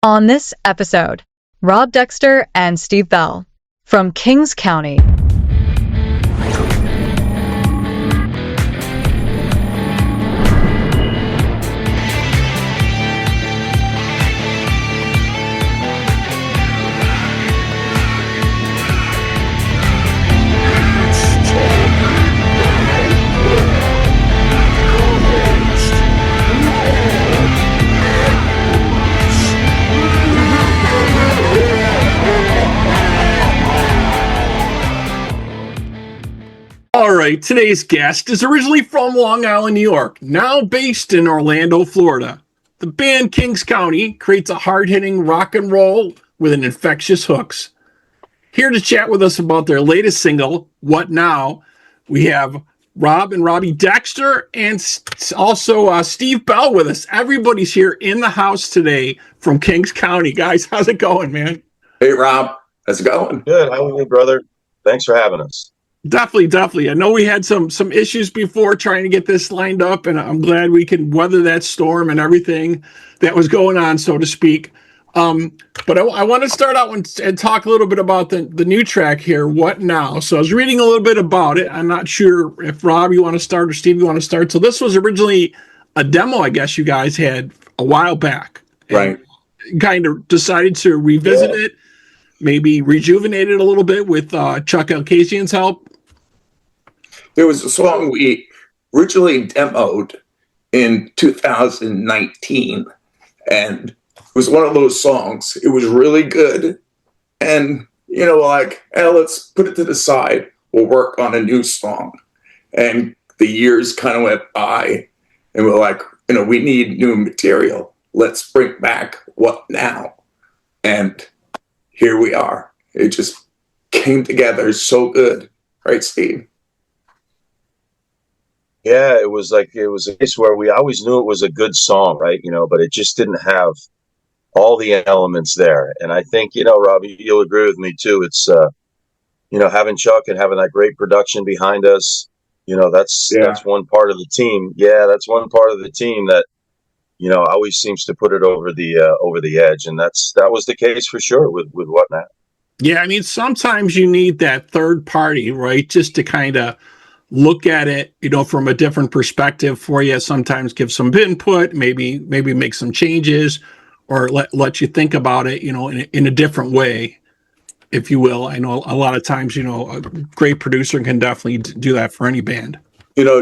On this episode, Rob Dexter and Steve Bell from Kings County. All right, today's guest is originally from Long Island, New York, now based in Orlando, Florida. The band Kings County creates a hard-hitting rock and roll with an infectious hooks. Here to chat with us about their latest single, What Now, we have Rob and Robbie Dexter and also Steve Bell with us. Everybody's here in the house today from Kings County. Guys, how's it going, man? Hey, Rob. How's it going? Good. How are you, brother? Thanks for having us. Definitely. I know we had some issues before trying to get this lined up, and I'm glad we can weather that storm and everything that was going on, so to speak. But I want to start out and talk a little bit about the new track here, What Now? So I was reading a little bit about it. I'm not sure if Rob, you want to start, or Steve, you want to start. So this was originally a demo, I guess you guys had a while back. Right. Kind of decided to revisit it, maybe rejuvenate it a little bit with Chuck Elkasian's help. There was a song we originally demoed in 2019, and it was one of those songs. It was really good, and hey, let's put it to the side. We'll work on a new song. And the years kind of went by, and we're like, we need new material. Let's bring back What Now? And here we are. It just came together so good, right, Steve? Yeah, it was a case where we always knew it was a good song, right? But it just didn't have all the elements there. And I think, Robbie, you'll agree with me too. It's, having Chuck and having that great production behind us, that's one part of the team. Yeah, that's one part of the team that, always seems to put it over the edge. And that was the case for sure with What Now. Yeah, I mean, sometimes you need that third party, right? Just to kind of look at it, from a different perspective for you. Sometimes give some input, maybe make some changes, or let you think about it, in a different way, if you will. I know a lot of times, a great producer can definitely do that for any band.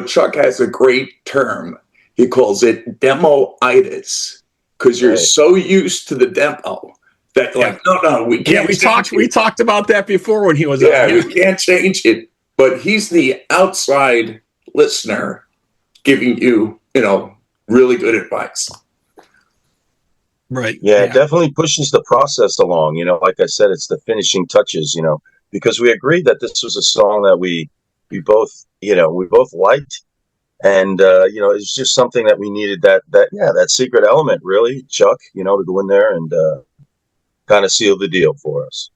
Chuck has a great term. He calls it demo-itis, because you're so used to the demo that no, we can't. Yeah, we talked about that before when he was out. Yeah, we can't change it. But he's the outside listener giving you, really good advice. Right. Yeah, it definitely pushes the process along. Like I said, it's the finishing touches, because we agreed that this was a song that we both liked. And, it's just something that we needed that secret element, really, Chuck, to go in there and kind of seal the deal for us.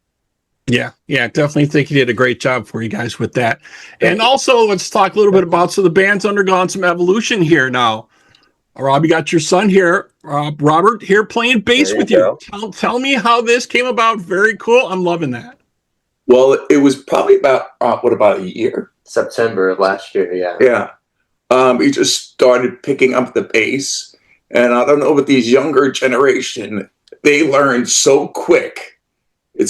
Yeah, definitely think he did a great job for you guys with that. And also, let's talk a little bit about, so the band's undergone some evolution here now. Rob, you got your son here, Robert, here playing bass with you. Tell me how this came about. Very cool. I'm loving that. Well, it was probably about a year? September of last year, yeah. Yeah. He just started picking up the bass. And I don't know, with these younger generation, they learn so quick.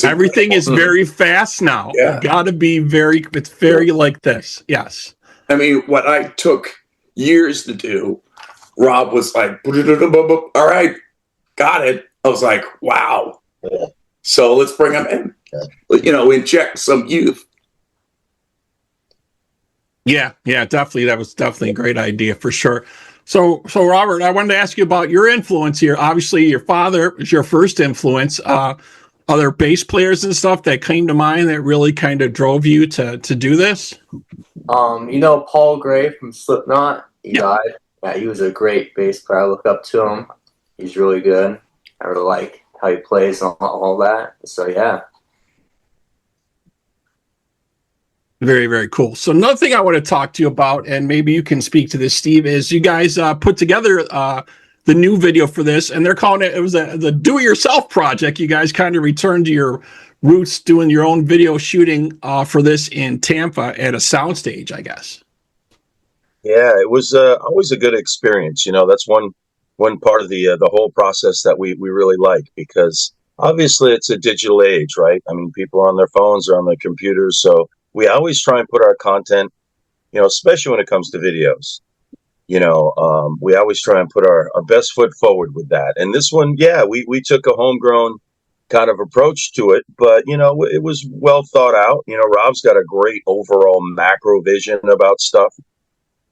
Everything is very fast now. Yeah. Gotta be it's very like this. Yes. I mean, what I took years to do, Rob was like, all right, got it. I was like, wow. Yeah. So let's bring him in. Yeah. Inject some youth. Yeah, definitely. That was definitely a great idea for sure. So Robert, I wanted to ask you about your influence here. Obviously, your father was your first influence. Other bass players and stuff that came to mind that really kind of drove you to do this? Paul Gray from Slipknot, he died. Yeah, he was a great bass player. I look up to him. He's really good. I really like how he plays and all that. So, yeah. Very, very cool. So another thing I want to talk to you about, and maybe you can speak to this, Steve, is you guys put together the new video for this, and they're calling it was the do-it-yourself project. You guys kind of returned to your roots, doing your own video shooting for this in Tampa at a soundstage, I guess. Yeah, it was always a good experience. That's one part of the whole process that we really like, because obviously it's a digital age, right? I mean, people are on their phones or on their computers, so we always try and put our content, especially when it comes to videos. We always try and put our best foot forward with that. And this one, yeah, we took a homegrown kind of approach to it, but it was well thought out. Rob's got a great overall macro vision about stuff.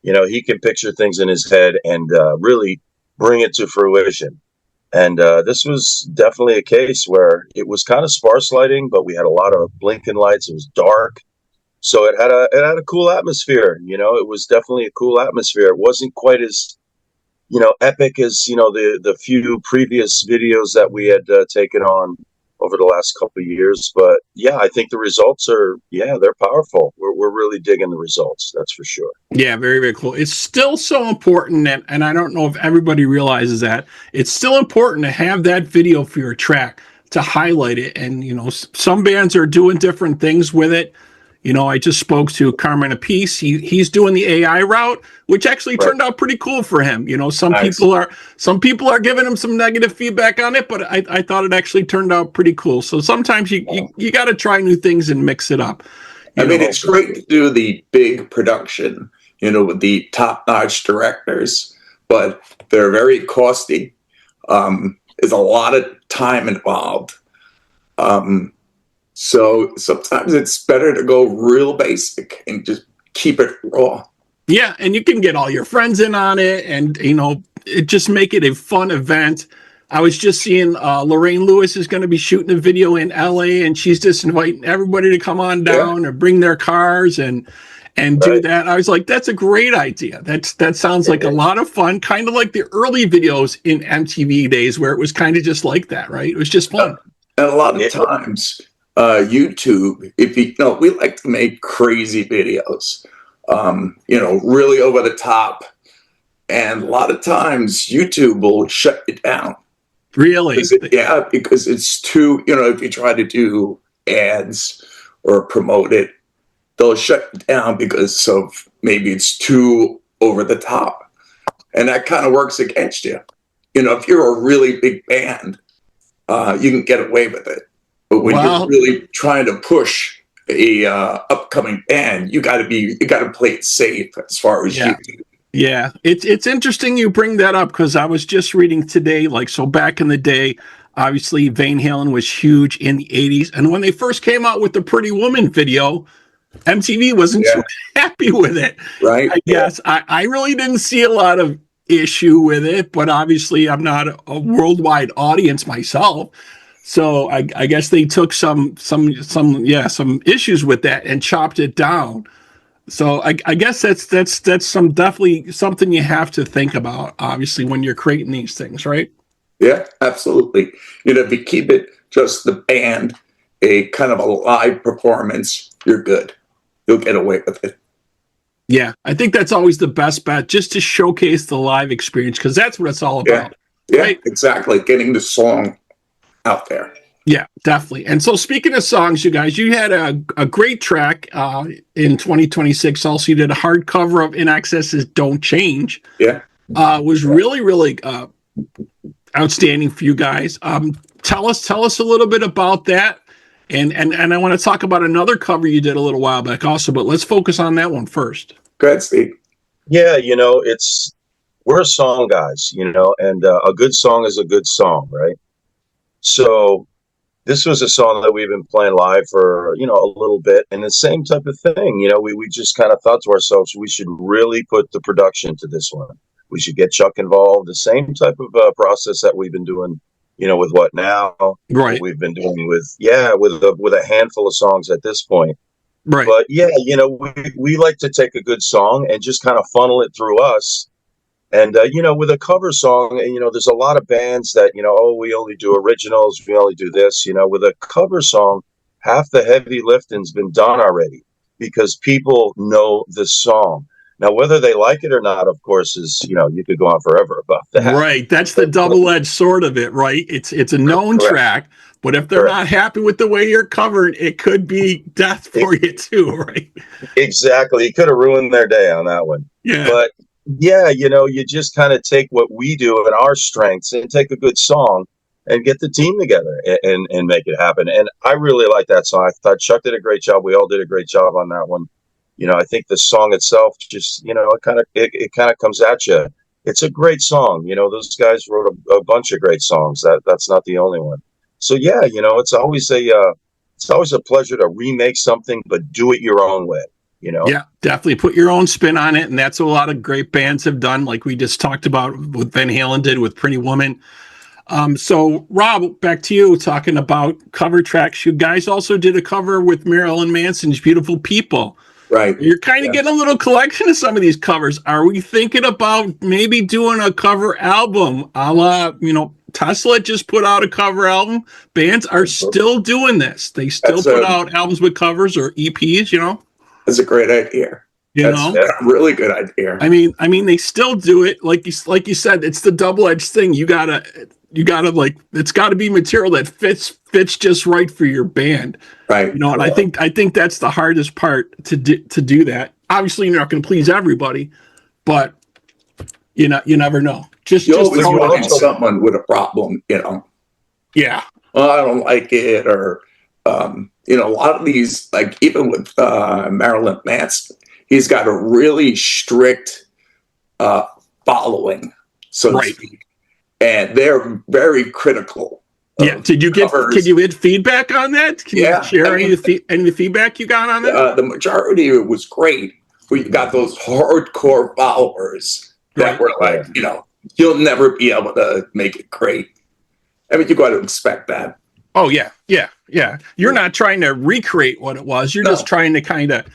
He can picture things in his head and really bring it to fruition. And this was definitely a case where it was kind of sparse lighting, but we had a lot of blinking lights. It was dark, so it had a cool atmosphere. It was definitely a cool atmosphere. It wasn't quite as epic as the few previous videos that we had taken on over the last couple of years. But yeah, I think the results they're powerful. We're really digging the results. That's for sure. Yeah, very, very cool. It's still so important, and I don't know if everybody realizes that it's still important to have that video for your track to highlight it. And, some bands are doing different things with it. I just spoke to Carmen Apiece. He's doing the AI route, which actually turned out pretty cool for him. Some people are giving him some negative feedback on it, but I thought it actually turned out pretty cool. So sometimes you got to try new things and mix it up. I mean, it's great to do the big production, with the top-notch directors, but they're very costly. There's a lot of time involved. So sometimes it's better to go real basic and just keep it raw. Yeah, and you can get all your friends in on it, and just make it a fun event. I was just seeing Lorraine Lewis is going to be shooting a video in LA, and she's just inviting everybody to come on down or bring their cars and do that. I was like, that's a great idea. That sounds like a lot of fun, kind of like the early videos in MTV days where it was kind of just like that, right? It was just fun. And a lot of times, YouTube, we like to make crazy videos, really over the top. And a lot of times YouTube will shut it down. Really? Because it's too, if you try to do ads or promote it, they'll shut it down because of maybe it's too over the top. And that kind of works against you. If you're a really big band, you can get away with it. But when you're really trying to push a upcoming band, you got to play it safe as far as you do. Yeah, it's interesting you bring that up, because I was just reading today, so back in the day, obviously Van Halen was huge in the 80s. And when they first came out with the Pretty Woman video, MTV wasn't too happy with it. Right. I guess I really didn't see a lot of issue with it, but obviously I'm not a worldwide audience myself. So I guess they took some issues with that and chopped it down. So I guess that's definitely something you have to think about, obviously, when you're creating these things, right? Yeah, absolutely. If you keep it just the band, a kind of a live performance, you're good. You'll get away with it. Yeah, I think that's always the best bet, just to showcase the live experience, because that's what it's all about. Yeah, right? Exactly. Getting the song out there. Yeah, definitely. And so speaking of songs, you guys, you had a great track in 2026. Also, you did a hard cover of In Excess's Don't Change. Yeah. Was really, really outstanding for you guys. Tell us a little bit about that. And I want to talk about another cover you did a little while back also, but let's focus on that one first. Go ahead, Steve. Yeah, we're song guys, and a good song is a good song, right? So this was a song that we've been playing live for, a little bit, and the same type of thing. We just kind of thought to ourselves, we should really put the production to this one. We should get Chuck involved. The same type of process that we've been doing, with What Now? Right. We've been doing with a handful of songs at this point. Right. But yeah, we like to take a good song and just kind of funnel it through us. And, with a cover song, there's a lot of bands that, we only do originals, we only do this, with a cover song, half the heavy lifting's been done already because people know the song. Now, whether they like it or not, of course, is, you could go on forever about that. Right. That's the double-edged sword of it, right? It's a known Correct. track, but if they're Correct. not happy with the way you're covered, it could be death for you too, right? Exactly. You could have ruined their day on that one. Yeah. But yeah, you just kind of take what we do and our strengths and take a good song and get the team together and make it happen. And I really like that song. I thought Chuck did a great job. We all did a great job on that one. I think the song itself just, it kind of comes at you. It's a great song. Those guys wrote a bunch of great songs. That's not the only one. So yeah, it's always a pleasure to remake something, but do it your own way. Yeah, definitely put your own spin on it. And that's what a lot of great bands have done, like we just talked about what Van Halen did with Pretty Woman. So Rob, back to you, talking about cover tracks. You guys also did a cover with Marilyn Manson's Beautiful People. Right. You're kind of getting a little collection of some of these covers. Are we thinking about maybe doing a cover album a la, Tesla just put out a cover album. Bands are still doing this. They still put out albums with covers or EPs, That's a great idea. That's a really good idea. I mean, they still do it. Like you said, it's the double-edged thing. You gotta it's gotta be material that fits just right for your band. Right. And I think that's the hardest part to do that. Obviously you're not gonna please everybody, but you never know. You always want someone with a problem, Yeah. Well, I don't like it, or a lot of these, like even with Marilyn Manson, he's got a really strict following, so to speak, and they're very critical. Yeah. Did you get feedback on that? Can you share any of the feedback you got on that? The majority of it was great, but you got those hardcore followers that were like, you'll never be able to make it great. I mean, you got to expect that. Oh yeah. You're not trying to recreate what it was. You're just trying to kind of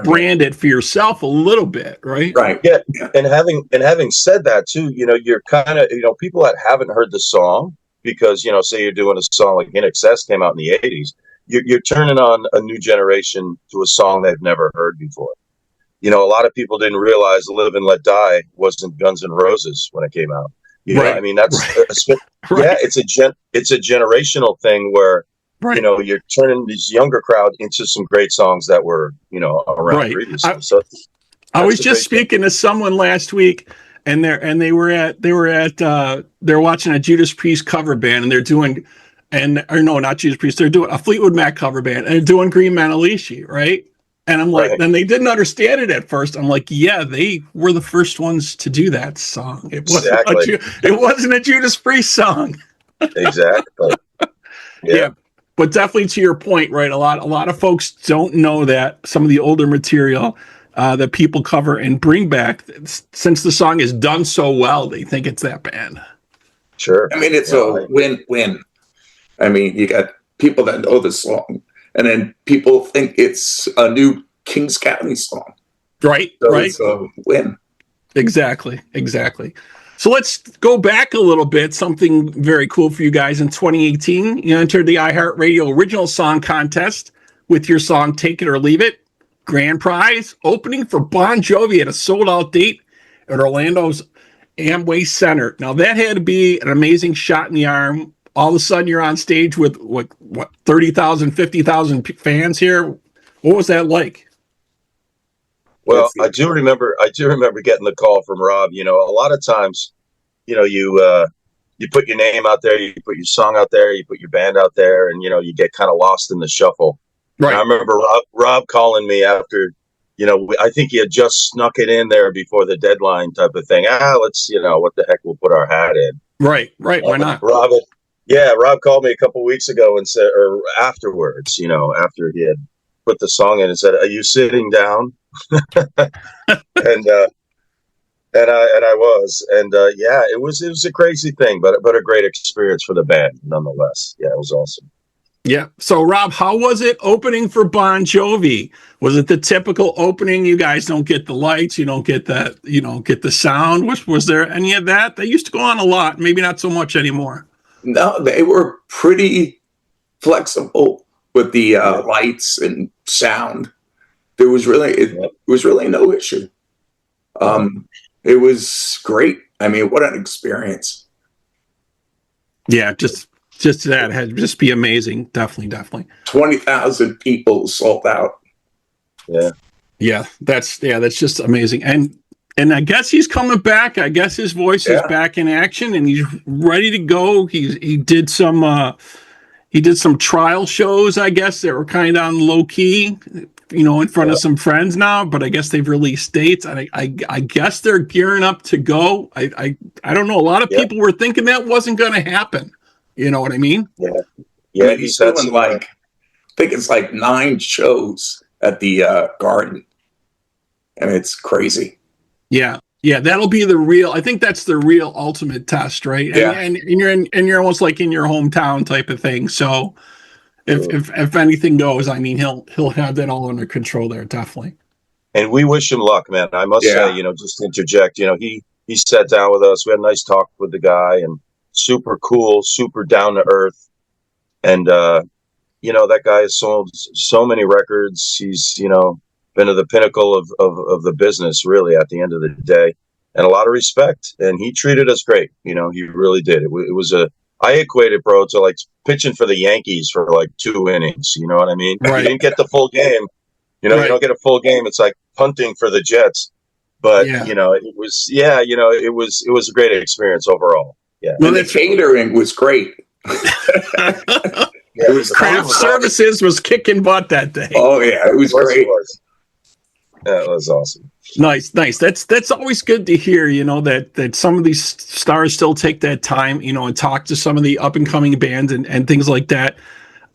brand it for yourself a little bit, right? Right. Yeah. And having said that too, you're kind of, people that haven't heard the song, because, say you're doing a song like In Excess came out in the 80s, you're turning on a new generation to a song they've never heard before. A lot of people didn't realize Live and Let Die wasn't Guns N' Roses when it came out. I mean, that's it's a generational thing where you're turning this younger crowd into some great songs that were around previously. I was just speaking to someone last week, and they were watching a Judas Priest cover band, and they're doing not Judas Priest, they're doing a Fleetwood Mac cover band, and they're doing Green Manalishi, right? And I'm like, and they didn't understand it at first. I'm like, yeah, they were the first ones to do that song. It wasn't a Judas Priest song. Exactly. Yeah. But definitely to your point, right? A lot of folks don't know that some of the older material that people cover and bring back, since the song is done so well, they think it's that band. Sure. I mean, it's a win-win. I mean, you got people that know the song, and then people think it's a new Kings County song. Right. So it's a win. Exactly. So let's go back a little bit. Something very cool for you guys in 2018. You entered the iHeartRadio Original Song Contest with your song Take It or Leave It. Grand prize opening for Bon Jovi at a sold-out date at Orlando's Amway Center. Now, that had to be an amazing shot in the arm. All of a sudden, you're on stage with, what 30,000, 50,000 fans here. What was that like? Well, I do remember getting the call from Rob. A lot of times, you put your name out there, you put your song out there, you put your band out there, and you get kind of lost in the shuffle. Right. And I remember Rob calling me after, I think he had just snuck it in there before the deadline type of thing. Let's, what the heck, we'll put our hat in. Right. Why not? Rob called me a couple weeks ago and said, or afterwards, after he had put the song in, and said, "Are you sitting down?" and I was, and it was a crazy thing, but a great experience for the band nonetheless. Yeah, it was awesome. Yeah. So Rob, how was it opening for Bon Jovi? Was it the typical opening? You guys don't get the lights, you don't get that, get the sound. Was there any of that? They used to go on a lot, maybe not so much anymore. No, they were pretty flexible with the lights and sound. There was really no issue. It was great. I mean, what an experience. Yeah, just that had just be amazing. Definitely. 20,000 people sold out. Yeah, that's just amazing. And I guess he's coming back. I guess his voice is back in action and he's ready to go. He did some trial shows, I guess, that were kind of on low key, in front of some friends now, but I guess they've released dates and I guess they're gearing up to go. I don't know. A lot of people were thinking that wasn't going to happen. You know what I mean? Yeah. I mean, he's doing I think it's like 9 shows at the Garden. And it's crazy. Yeah. That'll be I think that's the real ultimate test, right? Yeah. And you're almost like in your hometown type of thing. So if anything goes, I mean, he'll have that all under control there. Definitely. And we wish him luck, man. I must say, just to interject, he sat down with us. We had a nice talk with the guy and super cool, super down to earth. And, that guy has sold so many records. He's, been to the pinnacle of the business, really, at the end of the day, and a lot of respect. And he treated us great. He really did. It was I equated, bro, to like pitching for the Yankees for like 2 innings. You know what I mean? Right. You didn't get the full game. You don't get a full game. It's like punting for the Jets. But, it was a great experience overall. Yeah. Well, the catering was great. It was Craft Services was kicking butt that day. Oh yeah, it was great. That was awesome. Nice. That's always good to hear, that some of these stars still take that time, and talk to some of the up and coming bands and things like that.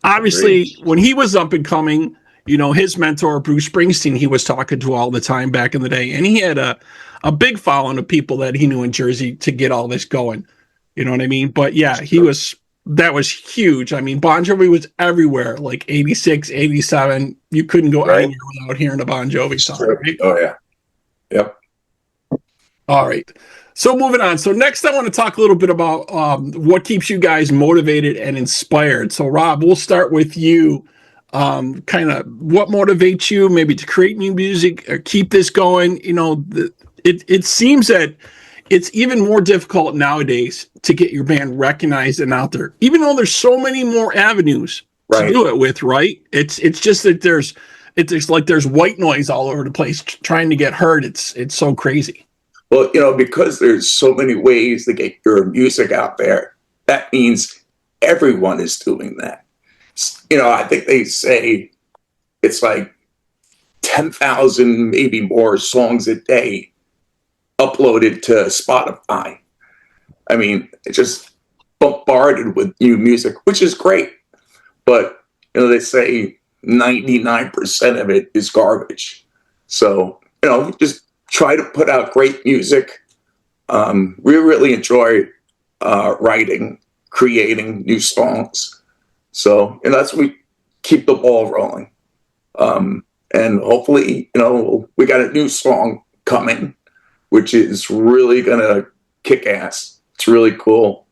Obviously, when he was up and coming, his mentor, Bruce Springsteen, he was talking to all the time back in the day. And he had a big following of people that he knew in Jersey to get all this going. You know what I mean? But yeah, that was huge. I mean, Bon Jovi was everywhere, like 86, 87. You couldn't go anywhere without hearing a Bon Jovi song, right? Oh, yeah. Yep. All right. So moving on. So next I want to talk a little bit about what keeps you guys motivated and inspired. So Rob, we'll start with you. Kind of what motivates you maybe to create new music or keep this going? It seems that it's even more difficult nowadays to get your band recognized and out there, even though there's so many more avenues to do it with, right? It's just that there's white noise all over the place trying to get heard. It's so crazy. Well, because there's so many ways to get your music out there, that means everyone is doing that. I think they say it's like 10,000, maybe more songs a day uploaded to Spotify. I mean, it's just bombarded with new music, which is great. But, they say 99% of it is garbage. So, just try to put out great music. We really enjoy writing, creating new songs. So, that's we keep the ball rolling. And hopefully, we got a new song coming, which is really going to kick ass. It's really cool.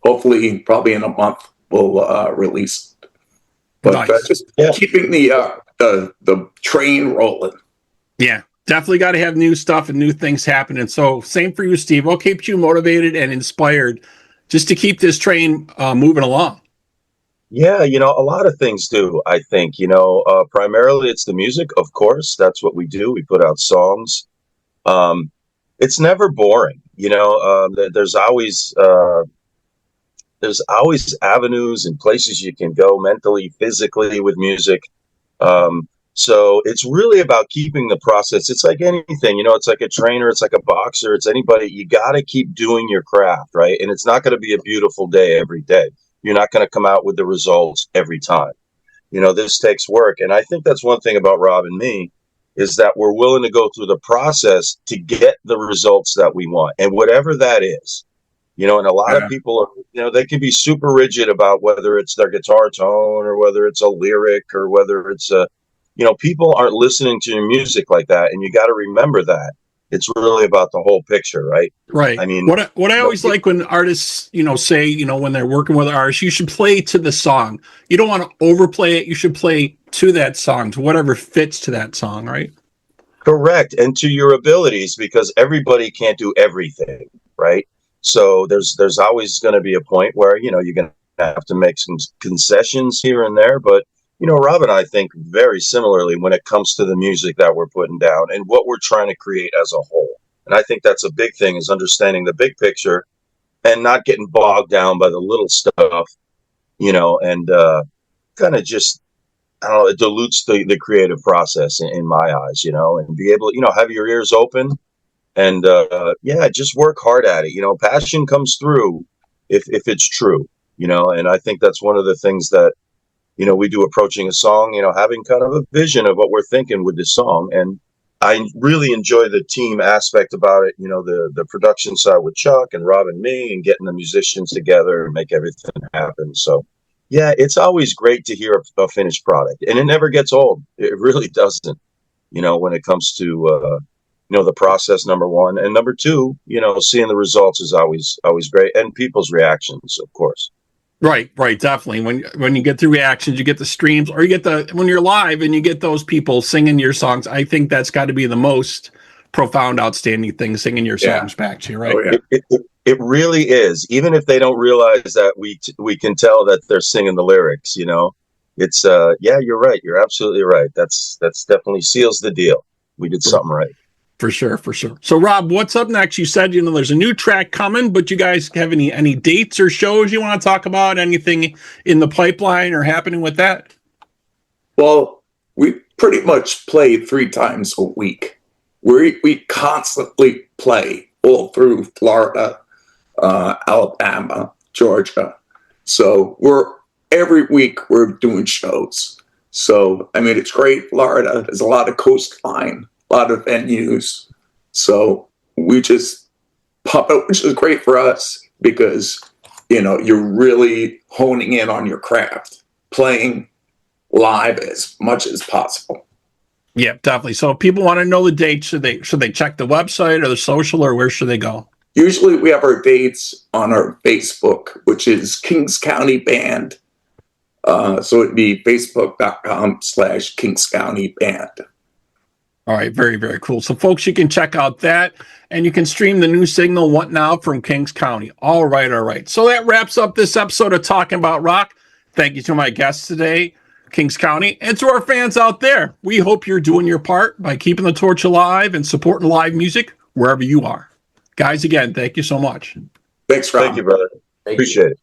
Hopefully, probably in a month, we'll release it. But just keeping the train rolling. Yeah, definitely got to have new stuff and new things happening. So same for you, Steve. What keeps you motivated and inspired just to keep this train moving along? Yeah, a lot of things do, I think, primarily it's the music, of course. That's what we do. We put out songs. It's never boring. There's always avenues and places you can go mentally, physically with music. So it's really about keeping the process. It's like anything, it's like a trainer, it's like a boxer, it's anybody. You got to keep doing your craft, right? And it's not going to be a beautiful day every day. You're not going to come out with the results every time. This takes work. And I think that's one thing about Rob and me is that we're willing to go through the process to get the results that we want. And whatever that is, and a lot of people are, they can be super rigid about whether it's their guitar tone or whether it's a lyric or whether it's people aren't listening to your music like that. And you got to remember that. It's really about the whole picture, right? Right. I mean, what I always like when artists, say, when they're working with artists, you should play to the song. You don't want to overplay it. You should play to that song, to whatever fits to that song, right? Correct. And to your abilities, because everybody can't do everything, right? So there's always going to be a point where, you know, you're going to have to make some concessions here and there. But, you know, Rob and I think very similarly when it comes to the music that we're putting down and what we're trying to create as a whole. And I think that's a big thing, is understanding the big picture and not getting bogged down by the little stuff, you know, and kind of just, I don't know, it dilutes the creative process in my eyes, you know, and be able to, you know, have your ears open and, yeah, just work hard at it. You know, passion comes through if it's true, you know, and I think that's one of the things that, you know, we do approaching a song, you know, having kind of a vision of what we're thinking with this song. And I really enjoy the team aspect about it, you know, the production side with Chuck and Rob and me, and getting the musicians together and make everything happen. So, yeah, it's always great to hear a finished product, and it never gets old. It really doesn't, you know, when it comes to, you know, the process, number one, and number two, you know, seeing the results is always great, and people's reactions, of course. Right, definitely. When you get the reactions, you get the streams, or you get when you're live and you get those people singing your songs. I think that's got to be the most profound, outstanding thing, singing your songs back to you, right? Oh, yeah. It really is. Even if they don't realize that, we can tell that they're singing the lyrics, you know. It's yeah, you're right. You're absolutely right. That's definitely seals the deal. We did something right. For sure. So, Rob, what's up next? You said, you know, there's a new track coming, but you guys have any dates or shows you want to talk about? Anything in the pipeline or happening with that? Well, we pretty much play 3 times a week. We constantly play all through Florida, Alabama, Georgia. So every week we're doing shows. So, I mean, it's great. Florida, there's a lot of coastline, a lot of venues. So we just pop out, which is great for us because, you know, you're really honing in on your craft, playing live as much as possible. Yeah, definitely. So if people want to know the dates, should they check the website or the social, or where should they go? Usually we have our dates on our Facebook, which is Kings County Band. So it'd be facebook.com/Kings County Band. All right, very, very cool. So, folks, you can check out that, and you can stream the new single, What Now, from Kings County. All right. So that wraps up this episode of Talking About Rock. Thank you to my guests today, Kings County, and to our fans out there. We hope you're doing your part by keeping the torch alive and supporting live music wherever you are. Guys, again, thank you so much. Thanks, Rob. Thank you, brother. Appreciate it.